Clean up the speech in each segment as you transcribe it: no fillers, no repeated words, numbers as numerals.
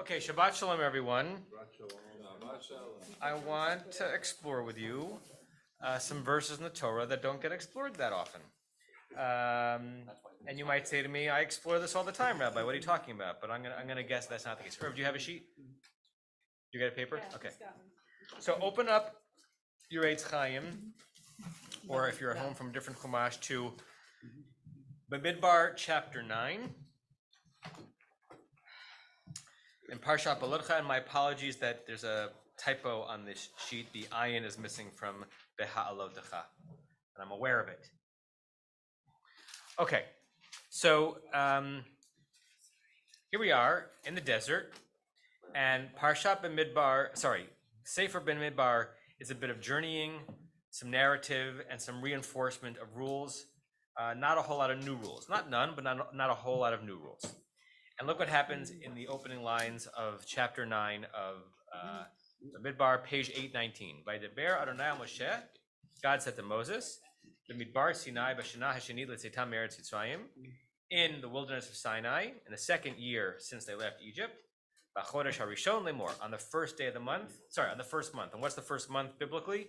Okay, Shabbat Shalom, everyone. I want to explore with you some verses in the Torah that don't get explored that often. And you might say to me, I explore this all the time, Rabbi. What are you talking about? But I'm gonna guess that's not the case. Irv, do you have a sheet? Do you get a paper? Yeah, Okay. So open up your Eitz Chaim, or if you're at home from different Chumash, to Bamidbar chapter 9. In Parshat B'ha'alotekha, and my apologies that there's a typo on this sheet. The ayin is missing from Beha'alotekha, and I'm aware of it. Okay, so here we are in the desert, and Parshat Sefer B'midbar is a bit of journeying, some narrative, and some reinforcement of rules. Not a whole lot of new rules, not none, but not a whole lot of new rules. And look what happens in the opening lines of chapter 9 of B'midbar, page 819. Vaydaber Adonai al Moshe, God said to Moses, B'midbar Sinai b'shana hashanit l'tzetam me'eretz Mitzrayim, in the wilderness of Sinai, in the second year since they left Egypt, b'chodesh harishon lemor, on the first day of the month, on the first month. And what's the first month biblically?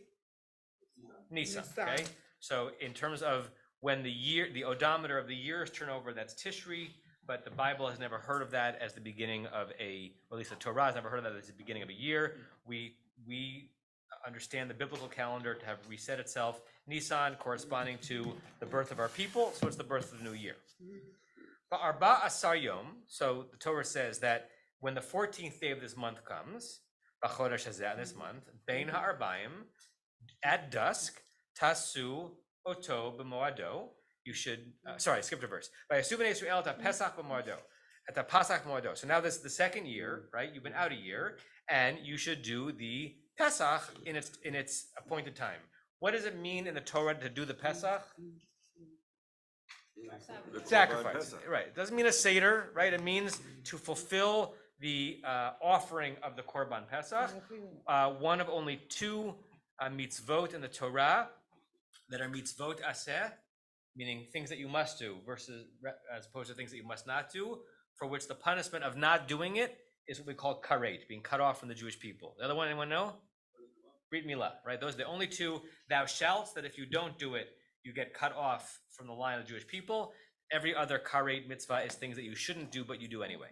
Nisan. Okay, so in terms of when the odometer of the years turn over, that's Tishri. But the Bible has never heard of that as the beginning of or at least the Torah has never heard of that as the beginning of a year. We understand the biblical calendar to have reset itself. Nisan corresponding to the birth of our people, so it's the birth of the new year. But Arba Asar Yom, so the Torah says that when the 14th day of this month comes, B'chodesh hazeh, this month, Bein ha'arbaim, at dusk, Tasu Oto b'moado, you should, I skipped a verse. At the Pesach Moado. So now this is the second year, right? You've been out a year, and you should do the Pesach in its appointed time. What does it mean in the Torah to do the Pesach? Sacrifice, right? It doesn't mean a Seder, right? It means to fulfill the offering of the Corban Pesach. One of only two mitzvot in the Torah that are mitzvot aseh, meaning things that you must do versus as opposed to things that you must not do, for which the punishment of not doing it is what we call karet, being cut off from the Jewish people. The other one, anyone know? Brit Milah, right? Those are the only two thou shalt, that if you don't do it, you get cut off from the line of the Jewish people. Every other karet mitzvah is things that you shouldn't do, but you do anyway.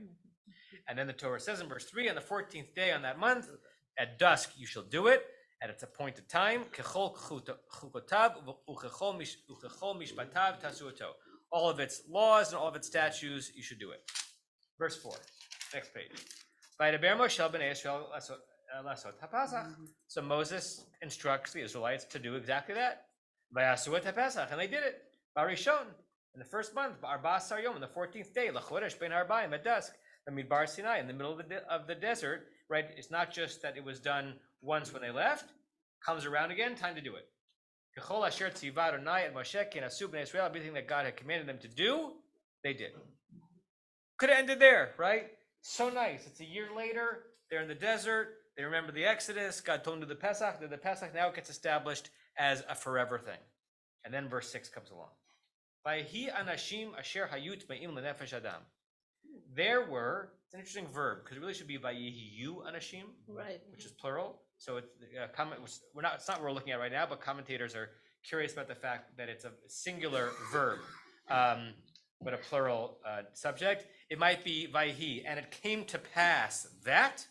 And then the Torah says in verse 3, on the 14th day on that month, at dusk you shall do it, at its appointed time. All of its laws and all of its statutes, you should do it. Verse 4, next page. So Moses instructs the Israelites to do exactly that. And they did it. Barishon, in the first month, on the 14th day, at dusk, B'midbar Sinai, in the middle of the desert, right? It's not just that it was done once when they left, comes around again, time to do it. Everything that God had commanded them to do, they did. Could have ended there, right? So nice. It's a year later, they're in the desert, they remember the Exodus, God told them to do the Pesach, now it gets established as a forever thing. And then verse 6 comes along. There were, it's an interesting verb, because it really should be vayihiyu anashim, right, which is plural. So it's it's not what we're looking at right now, but commentators are curious about the fact that it's a singular verb, but a plural subject. It might be vayihi, and it came to pass that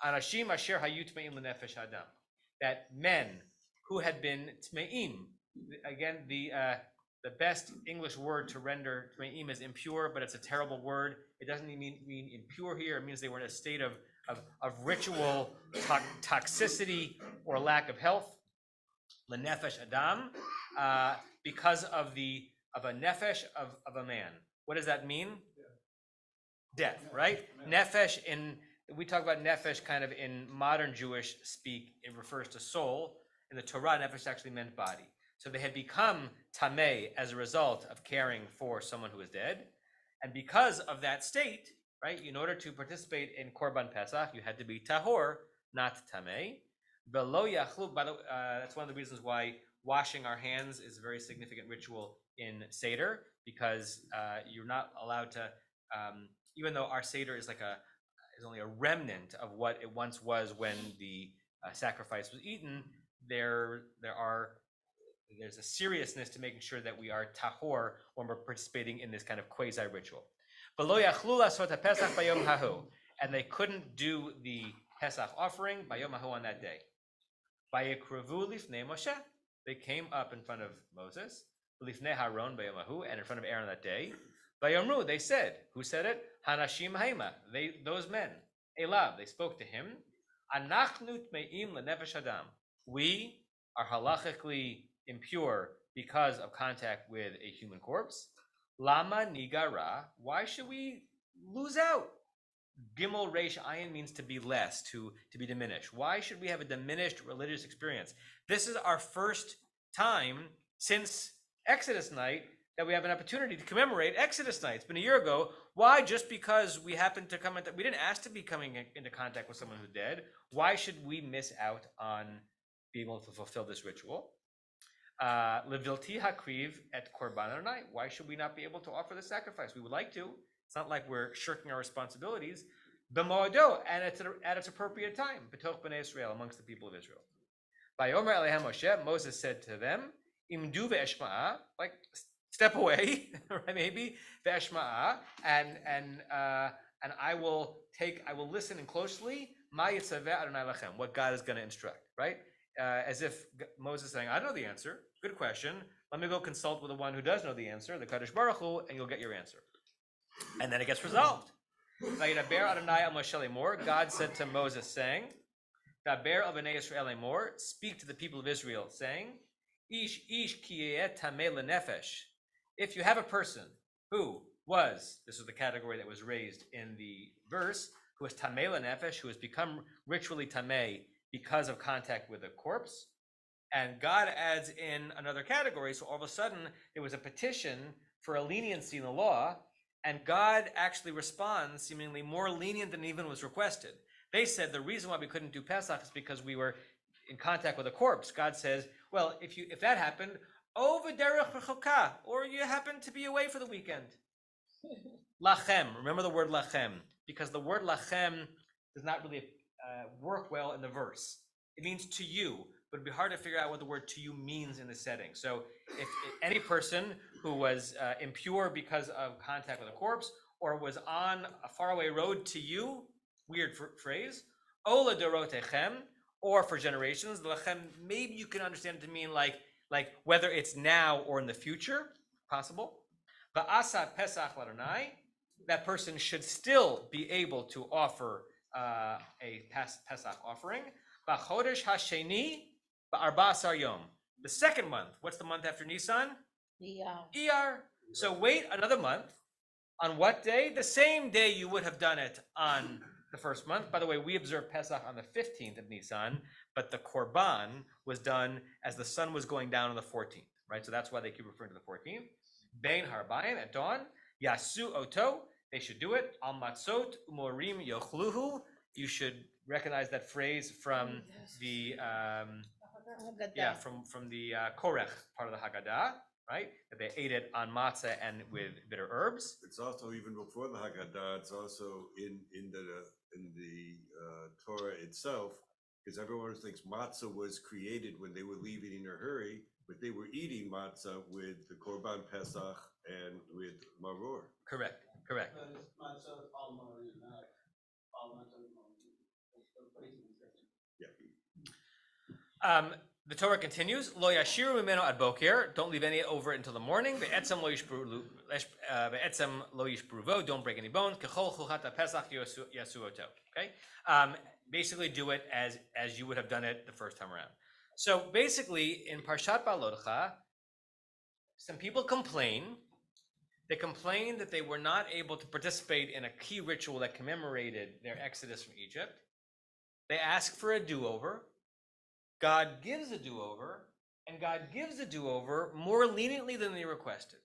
anashim asher hayu tmeim lenefesh adam, that men who had been tmeim, again the best English word to render tmeim is impure, but it's a terrible word. It doesn't mean impure here. It means they were in a state of ritual toxicity or lack of health. Lenefesh adam, because of a nefesh of a man. What does that mean? Death, right? Nefesh, we talk about nefesh kind of in modern Jewish speak. It refers to soul. In the Torah, nefesh actually meant body. So they had become tameh as a result of caring for someone who is dead. And because of that state, right, in order to participate in Corban Pesach, you had to be tahor, not tameh. That's one of the reasons why washing our hands is a very significant ritual in Seder, because you're not allowed to, even though our Seder is like is only a remnant of what it once was when the sacrifice was eaten. There's a seriousness to making sure that we are tahor when we're participating in this kind of quasi ritual. And they couldn't do the Pesach offering bayom hahu on that day. They came up in front of Moses, lifnei Haron bayom hahu, and in front of Aaron that day. Vayomru, they said, who said it? Hanashim haima, those men. Elav, they spoke to him. Anachnu tmeim lenefesh adam. We are halachically impure because of contact with a human corpse. Lama nigara, why should we lose out? Gimel Reish Ayin means to be less, to be diminished. Why should we have a diminished religious experience? This is our first time since Exodus night that we have an opportunity to commemorate Exodus night. It's been a year ago. Why? Just because we happened to come into, we didn't ask to be coming into contact with someone who's dead. Why should we miss out on being able to fulfill this ritual? Levilti hakriv et korban Adonai. Why should we not be able to offer the sacrifice? We would like to. It's not like we're shirking our responsibilities. B'moado, and at its appropriate time. B'toch b'nei Israel, amongst the people of Israel. Vayomer Elohem Moshe, Moses said to them, Imdu ve'eshma'a, like step away, right? Maybe ve'eshma'a, and I will listen in closely. Ma yitzaveh Adonai lachem, what God is going to instruct, right? As if Moses is saying, I know the answer. Good question. Let me go consult with the one who does know the answer, the Kadosh Baruch Hu, and you'll get your answer. And then it gets resolved. God said to Moses, saying, speak to the people of Israel, saying, Ish tameh lenefesh. If you have a person who was, this was the category that was raised in the verse, who was tameh lenefesh, who has become ritually tameh because of contact with a corpse, and God adds in another category, so all of a sudden there was a petition for a leniency in the law, and God actually responds seemingly more lenient than even was requested. They said the reason why we couldn't do Pesach is because we were in contact with a corpse. God says, well, if that happened, over derech rechoka, or you happen to be away for the weekend. Lachem, remember the word lachem, because the word lachem does not really work well in the verse. It means to you, but it'd be hard to figure out what the word to you means in the setting. So if any person who was impure because of contact with a corpse, or was on a faraway road to you, weird phrase, ola dorotechem, or for generations, lachem, maybe you can understand it to mean like whether it's now or in the future, possible. Ba'asa pesach l'Adonai, that person should still be able to offer a Pesach offering. B'chodesh hasheni ba'arba'asar yom. The second month. What's the month after Nisan? Iyar. So wait another month. On what day? The same day you would have done it on the first month. By the way, we observe Pesach on the 15th of Nisan, but the Corban was done as the sun was going down on the 14th, right? So that's why they keep referring to the 14th. Bein harbayim, at dawn. Yasu oto. They should do it. Al matzot umorim yochluhu. You should recognize that phrase from the from the Korech part of the Haggadah, right? That they ate it on matzah and with bitter herbs. It's also even before the Haggadah. It's also in the Torah itself, because everyone thinks matzah was created when they were leaving in a hurry, but they were eating matzah with the Corban Pesach and with maror. Correct. The Torah continues, Lo yashiru mimeno ad boker, don't leave any over until the morning. Ve'etzem lo yishbruvo, don't break any bones. Kechol chuchat pesach yasu oto. Okay, basically do it as you would have done it the first time around. So basically, in Parshat B'ha'alotekha, some people complain. They complained that they were not able to participate in a key ritual that commemorated their exodus from Egypt. They ask for a do-over. God gives a do-over, and God gives a do-over more leniently than they requested.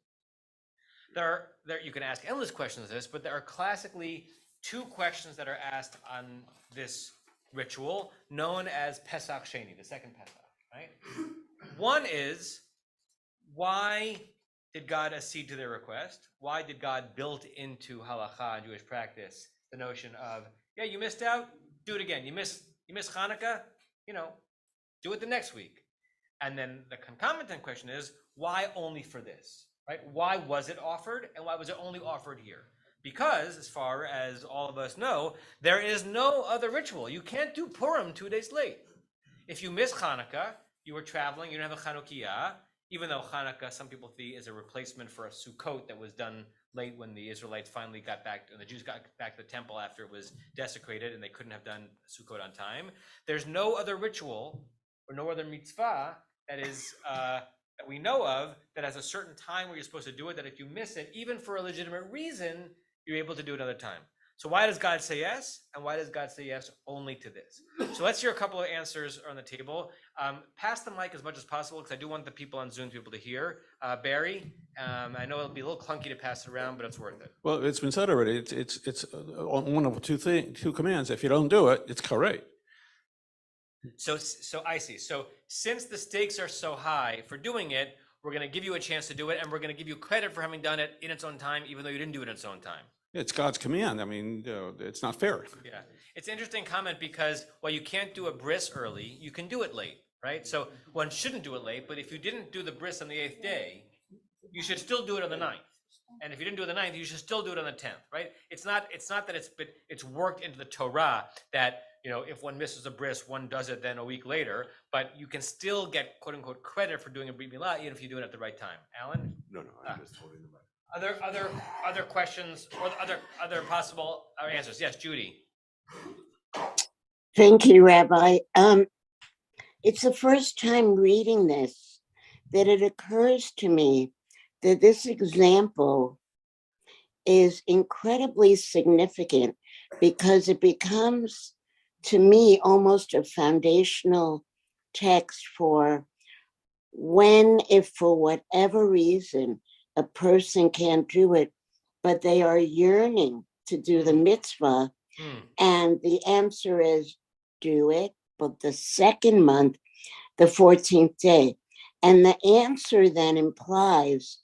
There, you can ask endless questions of this, but there are classically two questions that are asked on this ritual, known as Pesach Sheni, the second Pesach, right? One is, why did God accede to their request? Why did God build into halakha and Jewish practice the notion of Yeah, you missed out, do it again. You miss Hanukkah, do it the next week. And then the concomitant question is, why only for this, right? Why was it offered, and why was it only offered here? Because, as far as all of us know, there is no other ritual. You can't do Purim 2 days late. If you miss Hanukkah, you were traveling, you don't have a Chanukiah, even though Hanukkah, some people see, is a replacement for a Sukkot that was done late when the Israelites finally got back, and the Jews got back to the temple after it was desecrated, and they couldn't have done Sukkot on time. There's no other ritual or no other mitzvah that is that we know of that has a certain time where you're supposed to do it, that if you miss it, even for a legitimate reason, you're able to do it another time. So why does God say yes? And why does God say yes only to this? So let's hear a couple of answers on the table. Pass the mic as much as possible, because I do want the people on Zoom to be able to hear. Barry, I know it'll be a little clunky to pass it around, but it's worth it. Well, it's been said already. It's one of two commands. If you don't do it, it's karet. So I see. So since the stakes are so high for doing it, we're going to give you a chance to do it, and we're going to give you credit for having done it in its own time, even though you didn't do it in its own time. It's God's command. I mean, it's not fair. Yeah, it's an interesting comment, because while you can't do a bris early, you can do it late, right? So one shouldn't do it late, but if you didn't do the bris on the 8th day, you should still do it on the 9th. And if you didn't do it on the 9th, you should still do it on the 10th, right? It's not that it's worked into the Torah that, if one misses a bris, one does it then a week later, but you can still get quote unquote credit for doing a brit milah even if you do it at the right time. Alan? No, I'm just holding the mic. Other questions or other possible answers? Yes, Judy. Thank you, Rabbi. It's the first time reading this that it occurs to me that this example is incredibly significant, because it becomes, to me, almost a foundational text for when, if for whatever reason, a person can't do it, but they are yearning to do the mitzvah. And the answer is do it, but the second month, the 14th day. And the answer then implies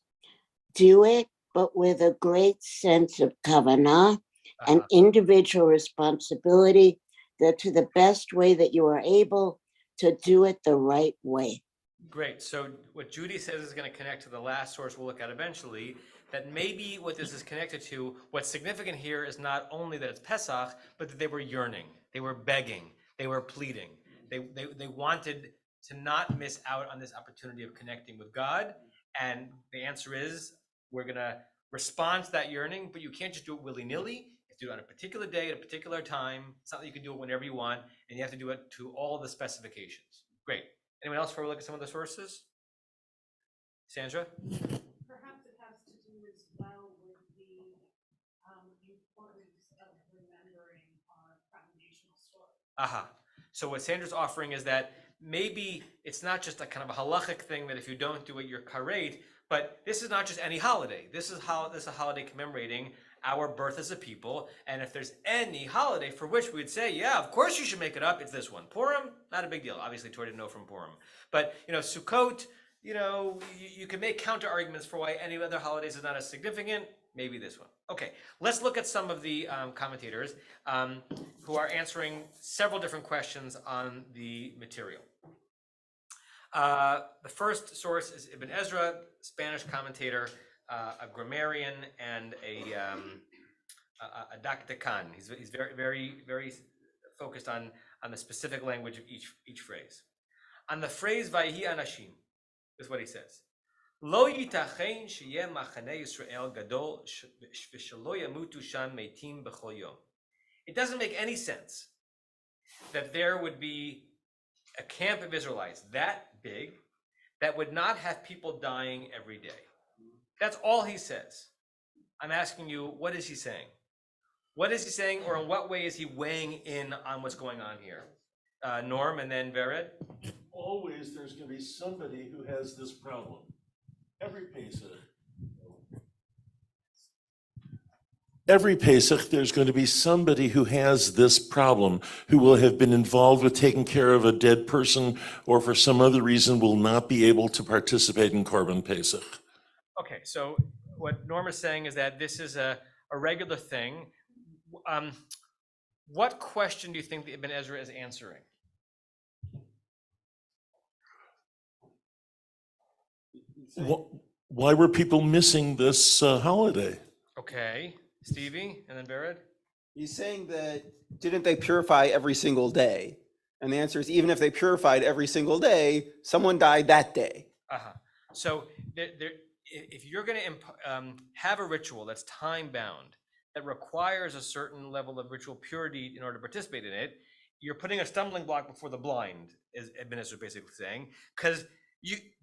do it, but with a great sense of kavanah and individual responsibility, that to the best way that you are able to do it the right way. Great. So what Judy says is going to connect to the last source we'll look at eventually, that maybe what this is connected to, what's significant here is not only that it's Pesach, but that they were yearning, they were begging, they were pleading. They wanted to not miss out on this opportunity of connecting with God. And the answer is, we're going to respond to that yearning, but you can't just do it willy-nilly. You have to do it on a particular day, at a particular time. It's not that you can do it whenever you want, and you have to do it to all the specifications. Great. Anyone else before we look at some of the sources? Sandra? Perhaps it has to do as well with the importance of remembering our foundational story. So what Sandra's offering is that maybe it's not just a kind of a halachic thing that if you don't do it, you're karet, but this is not just any holiday. This is a holiday commemorating our birth as a people, and if there's any holiday for which we would say, yeah, of course you should make it up, it's this one. Purim, not a big deal. Obviously, Torah didn't know from Purim. But, Sukkot, you can make counter arguments for why any other holidays is not as significant. Maybe this one. Okay, let's look at some of the commentators who are answering several different questions on the material. The first source is Ibn Ezra, Spanish commentator, a grammarian, and a dactykan. He's very, very, very focused on the specific language of each phrase. On the phrase "Vayihi Anashim," this is what he says: "Lo yitachen sheyeh machaneh Yisrael gadol v'shelo yamutu sham meitim b'chol yom." It doesn't make any sense that there would be a camp of Israelites that big that would not have people dying every day. That's all he says. I'm asking you, what is he saying? What is he saying, or in what way is he weighing in on what's going on here? Norm, and then Barrett. Always there's going to be somebody who has this problem. Every Pesach, there's going to be somebody who has this problem, who will have been involved with taking care of a dead person, or for some other reason will not be able to participate in Corban Pesach. Okay, so what Norm is saying is that this is a regular thing. What question do you think that Ibn Ezra is answering? Why were people missing this holiday? Okay, Stevie, and then Barrett? He's saying that didn't they purify every single day? And the answer is even if they purified every single day, someone died that day. Uh-huh. So if you're going to have a ritual that's time-bound, that requires a certain level of ritual purity in order to participate in it, you're putting a stumbling block before the blind, is Ibn Ezra basically saying, because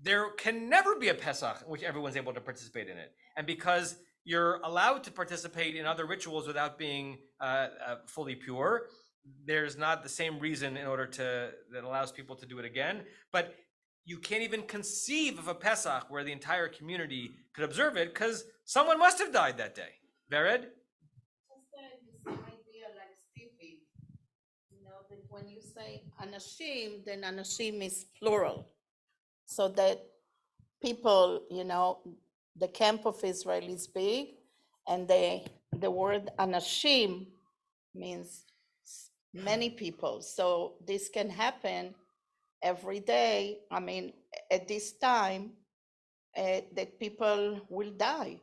there can never be a Pesach in which everyone's able to participate in it. And because you're allowed to participate in other rituals without being fully pure, there's not the same reason that allows people to do it again. But you can't even conceive of a Pesach where the entire community could observe it because someone must have died that day. Vered? Just the same idea like Stevie, that when you say anashim, then anashim is plural. So that people, the camp of Israel is big, and the word anashim means many people. So this can happen every day. I mean, at this time, that people will die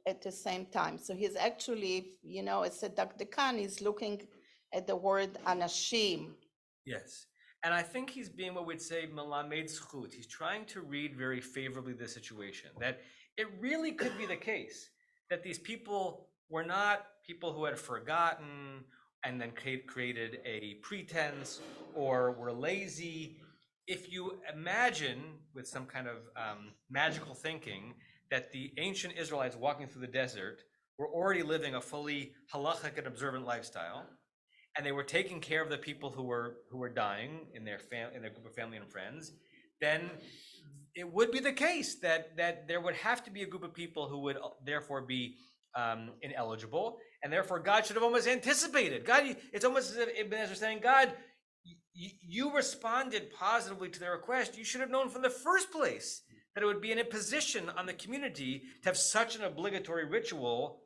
at the same time. So he's actually, as a Dr. Khan, he's looking at the word anashim. Yes. And I think he's being what we'd say melamed zchut. He's trying to read very favorably the situation, that it really could be the case that these people were not people who had forgotten and then created a pretense or were lazy. If you imagine with some kind of magical thinking that the ancient Israelites walking through the desert were already living a fully halachic and observant lifestyle, and they were taking care of the people who were dying in their group of family and friends, then it would be the case that there would have to be a group of people who would therefore be ineligible, and therefore God should have almost anticipated. God, it's almost as if Ibn Ezra is saying, God, you responded positively to their request. You should have known from the first place that it would be an imposition on the community to have such an obligatory ritual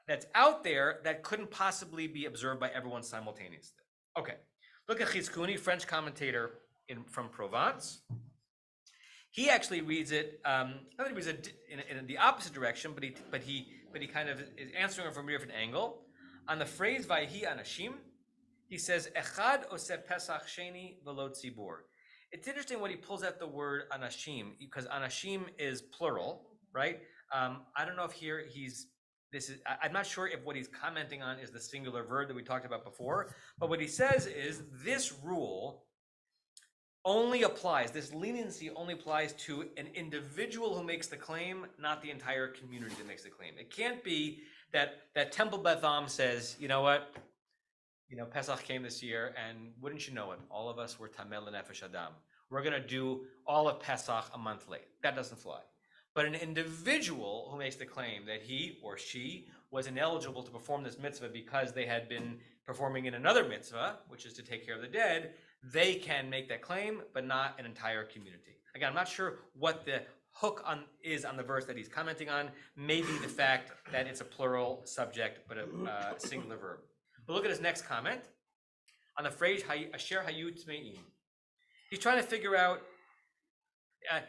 that's out there that couldn't possibly be observed by everyone simultaneously. Okay, look at Chizkuni, French commentator from Provence. He actually reads it, not reads it in the opposite direction, but he kind of is answering it from a different angle. On the phrase "Vayhi Anashim," he says "Echad oseh Pesach Sheni v'lo tzibur." It's interesting when he pulls out the word Anashim, because Anashim is plural, right? I don't know if here I'm not sure if what he's commenting on is the singular verb that we talked about before, but what he says is this rule only applies, this leniency only applies to an individual who makes the claim, not the entire community that makes the claim. It can't be that Temple Beth Am says, you know what, Pesach came this year, and wouldn't you know it, all of us were Tamel Nefesh Adam. We're going to do all of Pesach a month late. That doesn't fly. But an individual who makes the claim that he or she was ineligible to perform this mitzvah because they had been performing in another mitzvah, which is to take care of the dead, they can make that claim, but not an entire community. Again, I'm not sure what the hook is on the verse that he's commenting on. Maybe the fact that it's a plural subject, but a singular verb. But look at his next comment on the phrase Asher Hayu Tmeim. He's trying to figure out.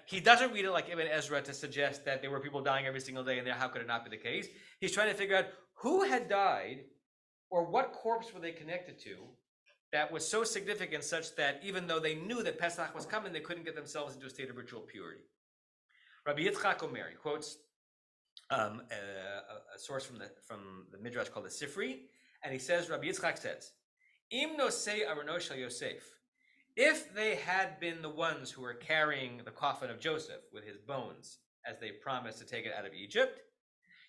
He doesn't read it like Ibn Ezra to suggest that there were people dying every single day and how could it not be the case. He's trying to figure out who had died or what corpse were they connected to that was so significant such that even though they knew that Pesach was coming, they couldn't get themselves into a state of ritual purity. Rabbi Yitzchak Omer, he quotes a source from the Midrash called the Sifri, and he says, Rabbi Yitzchak says, Im nosei arono shel Yosef, if they had been the ones who were carrying the coffin of Joseph with his bones, as they promised to take it out of Egypt,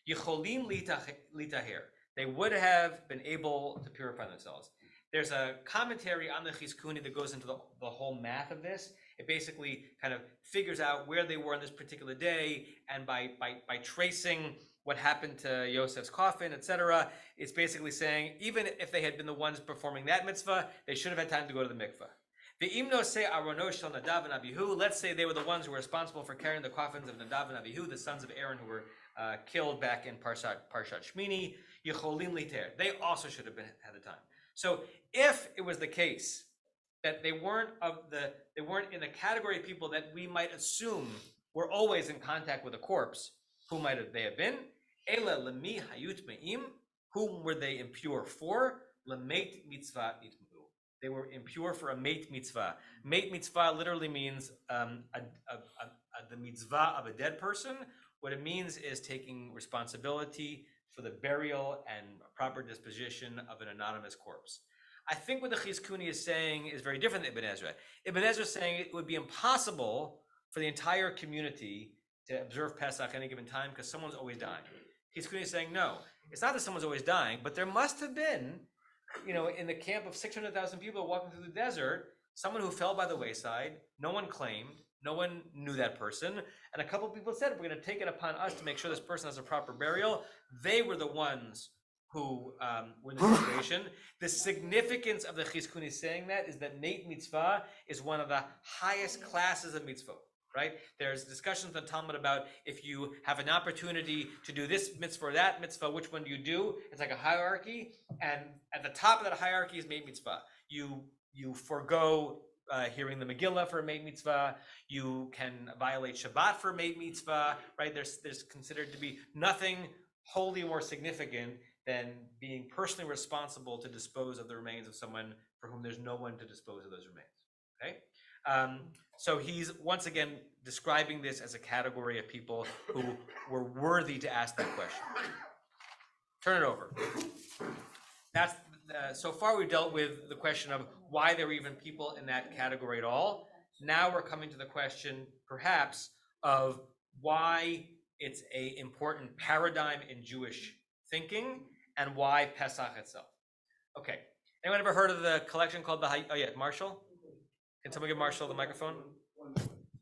yicholim litaher, they would have been able to purify themselves. There's a commentary on the Chizkuni that goes into the whole math of this. It basically kind of figures out where they were on this particular day, and by tracing what happened to Yosef's coffin, etc., it's basically saying even if they had been the ones performing that mitzvah, they should have had time to go to the mikveh. Ve'imno se arono shel Nadav and Abihu. Let's say they were the ones who were responsible for carrying the coffins of Nadav and Abihu, the sons of Aaron who were killed back in Parshat Shmini. Yecholim liter. They also should have been had the time. So if it was the case that they weren't in the category of people that we might assume were always in contact with a corpse, who might they have been? Ela lemi hayut me'im. Whom were they impure for? Lemeit mitzvah itmu. They were impure for a meit mitzvah. Meit mitzvah literally means the mitzvah of a dead person. What it means is taking responsibility for the burial and proper disposition of an anonymous corpse. I think what the Chizkuni is saying is very different than Ibn Ezra. Ibn Ezra is saying it would be impossible for the entire community to observe Pesach at any given time because someone's always dying. Chizkuni is saying no. It's not that someone's always dying, but there must have been, in the camp of 600,000 people walking through the desert, someone who fell by the wayside. No one claimed, no one knew that person, and a couple of people said, "We're going to take it upon us to make sure this person has a proper burial." They were the ones who were in the situation. The significance of the Chizkuni saying that is that Meit Mitzvah is one of the highest classes of mitzvot. Right? There's discussions in the Talmud about if you have an opportunity to do this mitzvah or that mitzvah, which one do you do? It's like a hierarchy, and at the top of that hierarchy is Meit Mitzvah. You forego hearing the Megillah for a Meit Mitzvah. You can violate Shabbat for a Meit Mitzvah. Right? There's considered to be nothing wholly more significant than being personally responsible to dispose of the remains of someone for whom there's no one to dispose of those remains. Okay? So he's once again describing this as a category of people who were worthy to ask that question. Turn it over. That's so far we've dealt with the question of why there were even people in that category at all. Now we're coming to the question, perhaps, of why it's an important paradigm in Jewish thinking and why Pesach itself. Okay. Anyone ever heard of the collection called Marshall? Can someone give Marshall the microphone?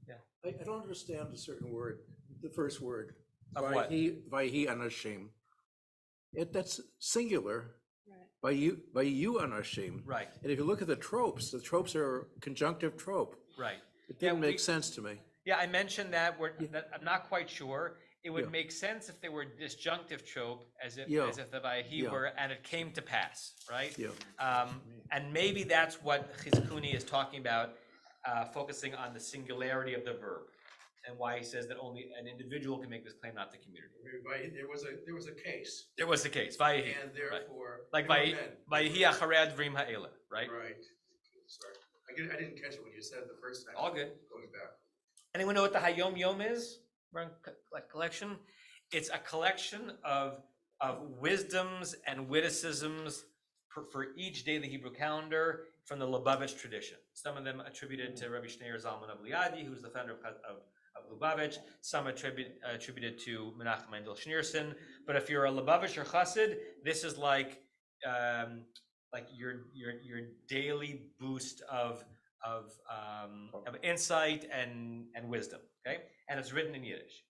Yeah. I don't understand a certain word, the first word. Of what? Vayhi anashim. That's singular. Right. Vayhu anashim. Right. And if you look at the tropes are a conjunctive trope. Right. It didn't make sense to me. Yeah, I mentioned that. That I'm not quite sure. It would make sense if they were disjunctive trope, as if the Vayhi were, and it came to pass, right? Yeah. And maybe that's what Chizkuni is talking about, focusing on the singularity of the verb, and why he says that only an individual can make this claim, not the community. There was a case. There was the case, Vayhi, And therefore. like Vayhi acharei advarim ha'ela, right? Right. Sorry. I didn't catch it when you said it the first time. All good. Going back. Anyone know what the Hayom Yom is? Collection. It's a collection of wisdoms and witticisms for each day of the Hebrew calendar from the Lubavitch tradition. Some of them attributed to Rabbi Shneur Zalman of Liadi, who's the founder of Lubavitch. Some attributed to Menachem Mendel Schneerson. But if you're a Lubavitch or Chassid, this is like your daily boost of insight and wisdom. Okay, and it's written in Yiddish.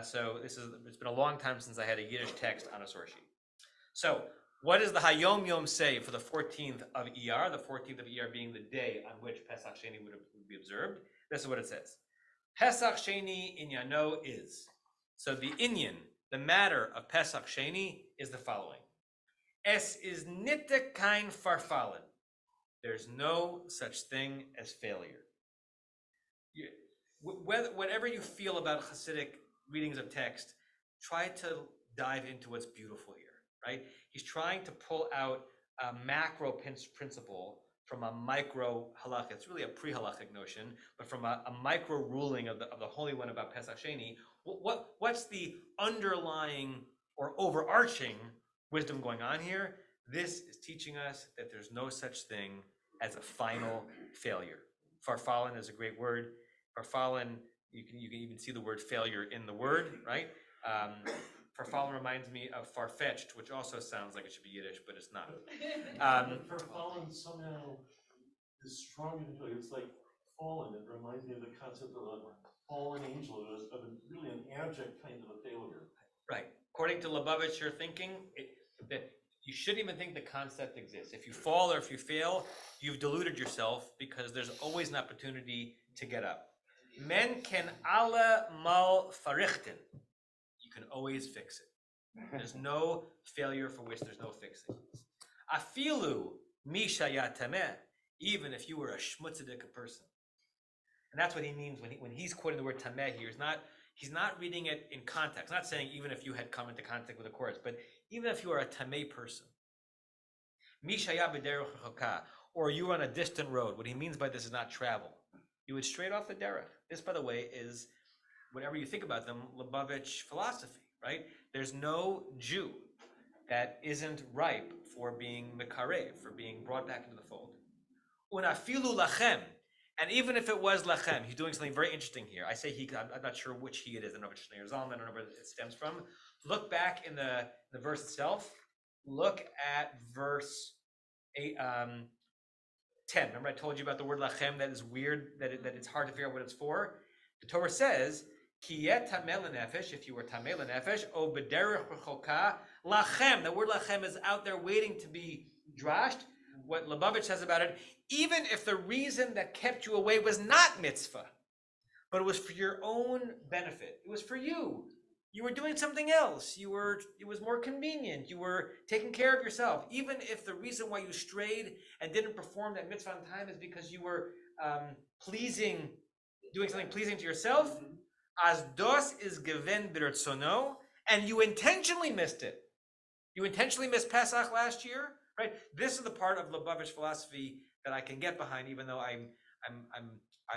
So it's been a long time since I had a Yiddish text on a source sheet. So what does the Hayom Yom say for the 14th of Iyar? The 14th of Iyar being the day on which Pesach Sheni would be observed. This is what it says. Pesach Sheni Inyano is. So the Inyan, the matter of Pesach Sheni is the following. Es is nitte kein Farfallen. There's no such thing as failure. Whatever you feel about Hasidic readings of text, try to dive into what's beautiful here, right? He's trying to pull out a macro principle from a micro halakha. It's really a pre-halakhic notion, but from a micro ruling of the Holy One about Pesach Sheni. What's the underlying or overarching wisdom going on here? This is teaching us that there's no such thing as a final failure. Farfallen is a great word. Farfallen, you can even see the word failure in the word, right? Farfallen reminds me of far-fetched, which also sounds like it should be Yiddish, but it's not. Farfallen somehow is strong in it. It's like fallen. It reminds me of the concept of a fallen angel, of really an abject kind of a failure. Right. According to Lubavitch, you're thinking that You shouldn't even think the concept exists. If you fall or if you fail, you've deluded yourself because there's always an opportunity to get up. Men can alle mal verrichten. You can always fix it. There's no failure for which there's no fixing. Afilu misha yatameh, even if you were a schmutzedika person. And that's what he means when he's quoting the word tameh here. He's not reading it in context. Not saying even if you had come into contact with the chorus, but even if you are a tameh person. Misha ya b'derech rechoka, or you were on a distant road. What he means by this is not travel. You would straight off the derech. This, by the way, is, whatever you think about them, Lubavitch philosophy, right? There's no Jew that isn't ripe for being mekarev, for being brought back into the fold. Unafilu lachem, and even if it was lachem, he's doing something very interesting here. I say he, I'm not sure which he it is. I don't know if it's Shneur Zalman, I don't know where it stems from. Look back in the verse itself. Look at verse 8, 10. Remember I told you about the word lachem that is weird, that it's hard to figure out what it's for? The Torah says, Ki yet tameh lenefesh, if you were tameh lenefesh, o b'derech rechoka lachem. The word lachem is out there waiting to be drashed. What Lubavitch says about it, even if the reason that kept you away was not mitzvah, but it was for your own benefit. It was for you. You were doing something else. It was more convenient. You were taking care of yourself. Even if the reason why you strayed and didn't perform that mitzvah on time is because you were doing something pleasing to yourself, as dos is given b'rtzono, and you intentionally missed it. You intentionally missed Pesach last year, right? This is the part of Lubavitch philosophy that I can get behind, even though I'm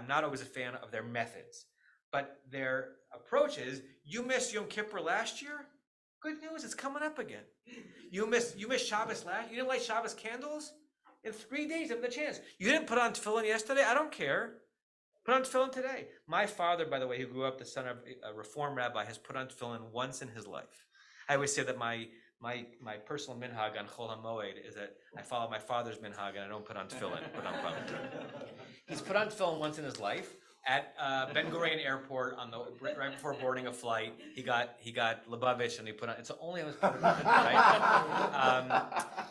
not always a fan of their methods. But their approach is, you missed Yom Kippur last year? Good news, it's coming up again. You missed Shabbos last year? You didn't light Shabbos candles? In 3 days, you have the chance. You didn't put on tefillin yesterday? I don't care. Put on tefillin today. My father, by the way, who grew up the son of a Reform rabbi, has put on tefillin once in his life. I always say that my personal minhag on Chol HaMoed is that I follow my father's minhag and I don't put on tefillin. He's put on tefillin once in his life. At Ben Gurion Airport right before boarding a flight, he got Lubavitch and he put on. It's only I was right.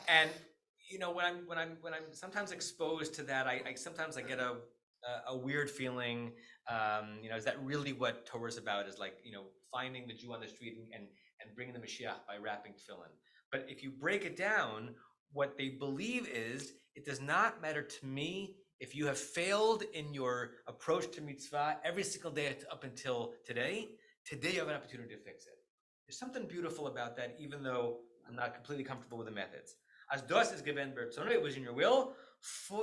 And you know when I'm sometimes exposed to that, I sometimes I get a weird feeling. You know, is that really what Torah is about? Is like, you know, finding the Jew on the street and bringing the Mashiach by wrapping tefillin. But if you break it down, what they believe is it does not matter to me if you have failed in your approach to mitzvah every single day up until today. Today you have an opportunity to fix it. There's something beautiful about that, even though I'm not completely comfortable with the methods. As dos is given b'rtzono, it was in your will.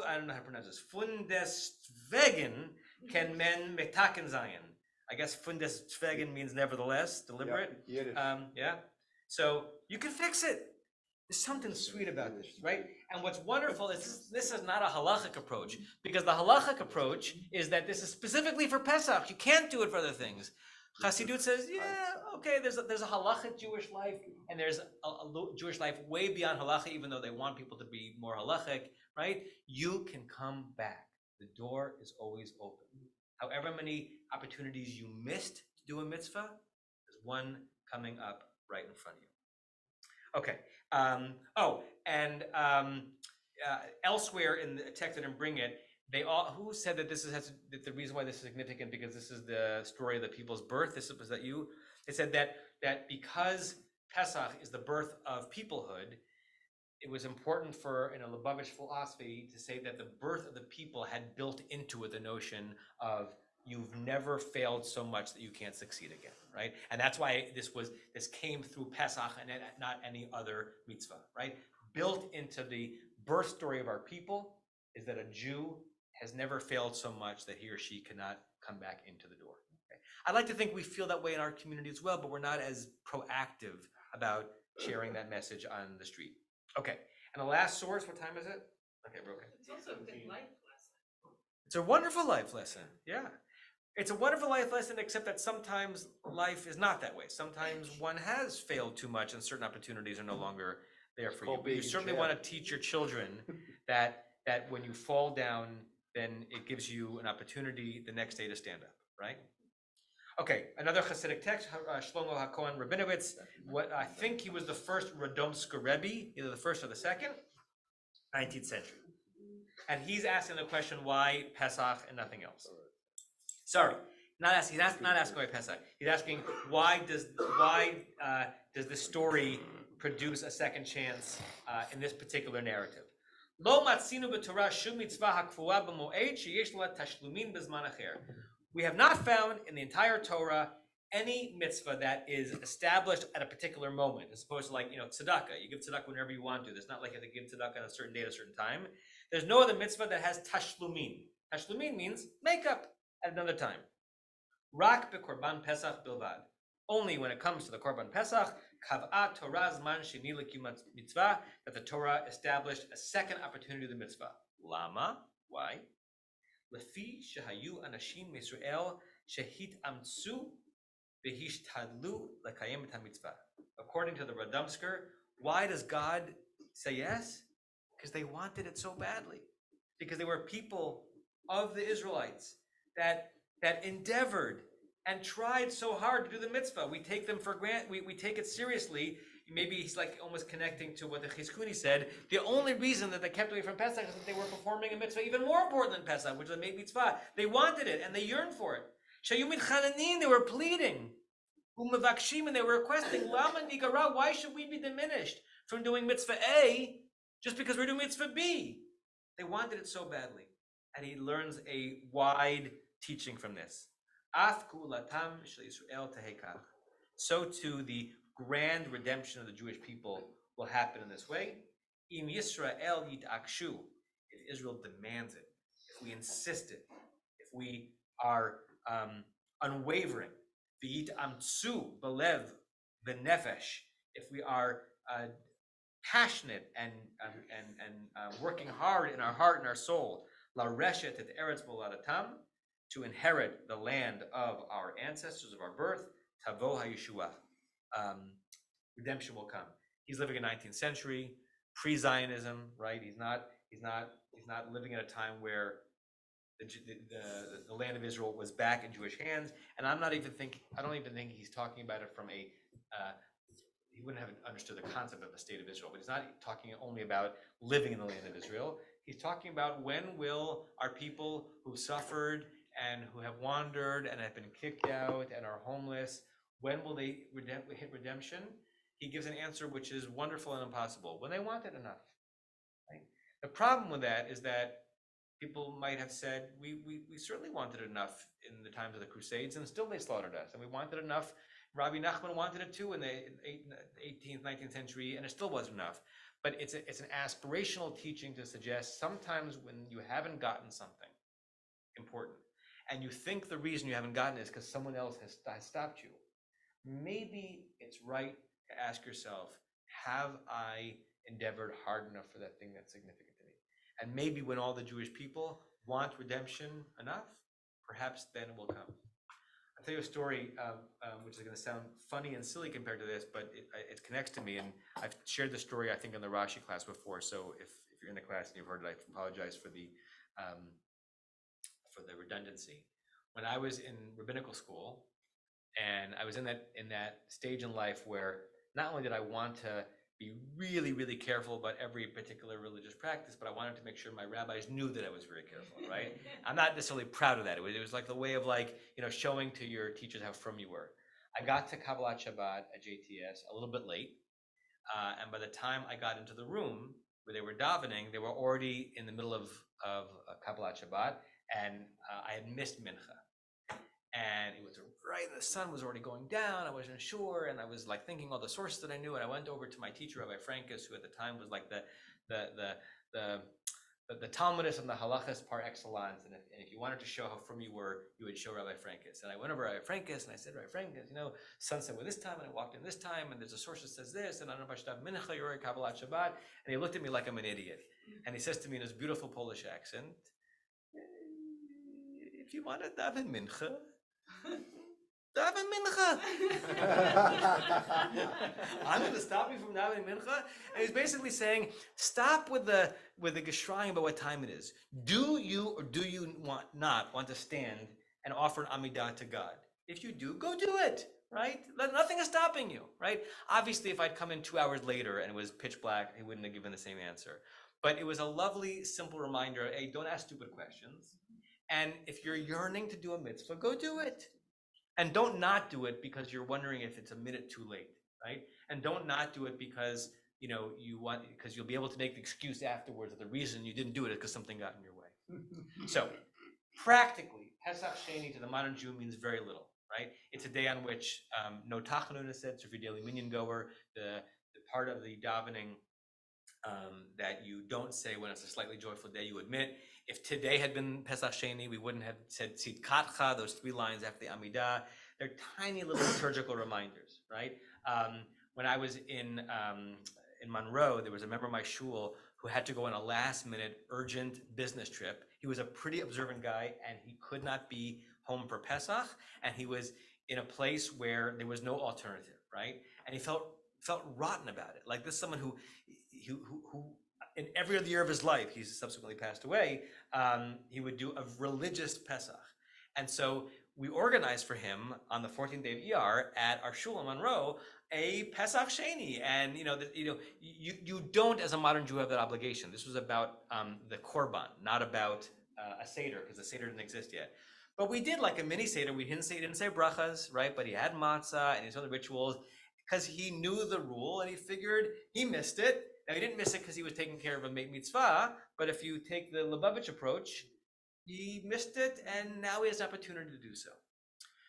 I don't know how to pronounce this. Fundestvegen ken men metaken zayin. I guess fundestvegen means nevertheless, deliberate. Yeah. So you can fix it. There's something sweet about this, right? And what's wonderful is this is not a halachic approach, because the halachic approach is that this is specifically for Pesach. You can't do it for other things. Chassidut says, yeah, okay, there's a halachic Jewish life, and there's a Jewish life way beyond halacha, even though they want people to be more halachic, right? You can come back. The door is always open. However many opportunities you missed to do a mitzvah, there's one coming up right in front of you. Okay. Elsewhere in the text, I didn't bring it. Who said that that the reason why this is significant because this is the story of the people's birth? Was that you? They said that because Pesach is the birth of peoplehood, it was important in a Lubavitch philosophy to say that the birth of the people had built into it the notion of you've never failed so much that you can't succeed again, right? And that's why this came through Pesach and not any other mitzvah, right? Built into the birth story of our people is that a Jew has never failed so much that he or she cannot come back into the door. Okay? I'd like to think we feel that way in our community as well, but we're not as proactive about sharing that message on the street. Okay, and the last source, what time is it? Okay, we're okay. It's also a good life lesson. It's a wonderful life lesson, yeah. It's a wonderful life lesson, except that sometimes life is not that way. Sometimes one has failed too much and certain opportunities are no longer there for you. But you certainly want to teach your children that when you fall down, then it gives you an opportunity the next day to stand up, right? Okay, another Hasidic text, Shlomo HaKohen Rabinowitz. What I think he was the first Radomsker Rebbe, either the first or the second, 19th century. And he's asking the question, why Pesach and nothing else? Sorry, not asking why Pesach. He's asking why does the story produce a second chance in this particular narrative? Lo matzinu b'Torah shum mitzvah hakfua b'moed sheyesh la tashlumin b'zman acher. We have not found in the entire Torah any mitzvah that is established at a particular moment, as opposed to tzedakah. You give tzedakah whenever you want to. There's not like you have to give tzedakah on a certain day at a certain time. There's no other mitzvah that has tashlumin. Tashlumin means makeup at another time. Rak bekorban Pesach bilvad. Only when it comes to the Corban Pesach, kav'at Torah zman sheni l'kiyum mitzvah, that the Torah established a second opportunity of the mitzvah. Lama? Why? Lefi shehayu anashim Yisrael shehit amtsu v'hishtadlu l'kayem et mitzvah. According to the Radomsker, why does God say yes? Because they wanted it so badly. Because they were people of the Israelites that endeavored and tried so hard to do the mitzvah. We take them for granted. We take it seriously. Maybe he's like almost connecting to what the Chizkuni said. The only reason that they kept away from Pesach is that they were performing a mitzvah even more important than Pesach, which was the mitzvah. They wanted it and they yearned for it. Shayumit Chananin, they were pleading. Umavakshim, and they were requesting, Lama Nigara, why should we be diminished from doing mitzvah A just because we're doing mitzvah B? They wanted it so badly. And he learns a wide teaching from this. So too the grand redemption of the Jewish people will happen in this way. Im Yisrael yitakshu, if Israel demands it, if we insist it, if we are unwavering, v'yitamtsu belev v'nefesh, if we are passionate and working hard in our heart and our soul, la reshet et eretz moladatam, to inherit the land of our ancestors, of our birth, tavo hayeshua, redemption will come. He's living in 19th century, pre-Zionism, right? He's not living at a time where the land of Israel was back in Jewish hands. And I don't even think he's talking about it from he wouldn't have understood the concept of the state of Israel, but he's not talking only about living in the land of Israel. He's talking about when will our people who suffered and who have wandered and have been kicked out and are homeless, when will they hit redemption? He gives an answer which is wonderful and impossible. When they want it enough. Right? The problem with that is that people might have said, we certainly wanted it enough in the times of the Crusades, and still they slaughtered us. And we wanted enough. Rabbi Nachman wanted it too in the 18th, 19th century, and it still wasn't enough. But it's an aspirational teaching to suggest sometimes when you haven't gotten something important, and you think the reason you haven't gotten it is because someone else has stopped you, maybe it's right to ask yourself, have I endeavored hard enough for that thing that's significant to me? And maybe when all the Jewish people want redemption enough, perhaps then it will come. I'll tell you a story, which is going to sound funny and silly compared to this, but it connects to me. And I've shared the story, I think, in the Rashi class before. So if you're in the class and you've heard it, I apologize for the redundancy. When I was in rabbinical school, and I was in that stage in life where not only did I want to be really, really careful about every particular religious practice, but I wanted to make sure my rabbis knew that I was very careful, right? I'm not necessarily proud of that. It was like the way of showing to your teachers how frum you were. I got to Kabbalat Shabbat at JTS a little bit late, and by the time I got into the room where they were davening, they were already in the middle of Kabbalat Shabbat, and I had missed Mincha. And it was right, the sun was already going down. I wasn't sure, and I was like thinking all the sources that I knew. And I went over to my teacher, Rabbi Frankus, who at the time was like the Talmudist and the halachas par excellence. And if you wanted to show how frum you were, you would show Rabbi Frankus. And I went over to Rabbi Frankus and I said, Rabbi Frankus, sunset with this time, and I walked in this time, and there's a source that says this, and I don't know if I should have mincha, you're a Kabbalat Shabbat. And he looked at me like I'm an idiot, and he says to me in his beautiful Polish accent, if you want to daven mincha, daven mincha. I'm going to stop you from davening mincha. And he's basically saying, stop with the geschraying about what time it is. Do you or do you not want to stand and offer an amidah to God? If you do, go do it, right? Nothing is stopping you, right? Obviously, if I'd come in 2 hours later and it was pitch black, he wouldn't have given the same answer. But it was a lovely, simple reminder, hey, don't ask stupid questions. And if you're yearning to do a mitzvah, go do it. And don't not do it because you're wondering if it's a minute too late, right? And don't not do it because because you'll be able to make the excuse afterwards that the reason you didn't do it is because something got in your way. So practically, Pesach Sheni to the modern Jew means very little, right? It's a day on which no tachanun is said. So if you're a daily minyan goer, the part of the davening that you don't say when it's a slightly joyful day, you admit. If today had been Pesach Sheni, we wouldn't have said Tzidkatcha, those 3 lines after the Amidah. They're tiny little liturgical reminders, right? When I was in Monroe, there was a member of my shul who had to go on a last-minute urgent business trip. He was a pretty observant guy, and he could not be home for Pesach, and he was in a place where there was no alternative, right? And he felt rotten about it. Like this is someone who in every other year of his life, he's subsequently passed away, he would do a religious Pesach. And so we organized for him on the 14th day of ER at our shul in Monroe a Pesach Sheni. And you don't, as a modern Jew, have that obligation. This was about the Corban, not about a Seder, because the Seder didn't exist yet. But we did like a mini Seder. We didn't say brachas, right? But he had matzah and his other rituals because he knew the rule and he figured he missed it. Now he didn't miss it because he was taking care of a mitzvah, but if you take the Lubavitch approach, he missed it and now he has an opportunity to do so.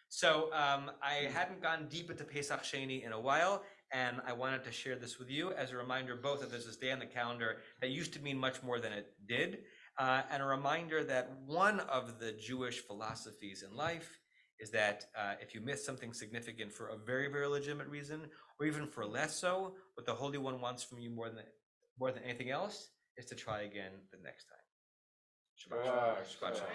So I hadn't gone deep into Pesach Sheni in a while, and I wanted to share this with you as a reminder both that there's this day on the calendar that used to mean much more than it did, and a reminder that one of the Jewish philosophies in life is that if you miss something significant for a very, very legitimate reason, or even for less so, what the Holy One wants from you more than anything else is to try again the next time. Shabbat shalom. Shabbat shalom.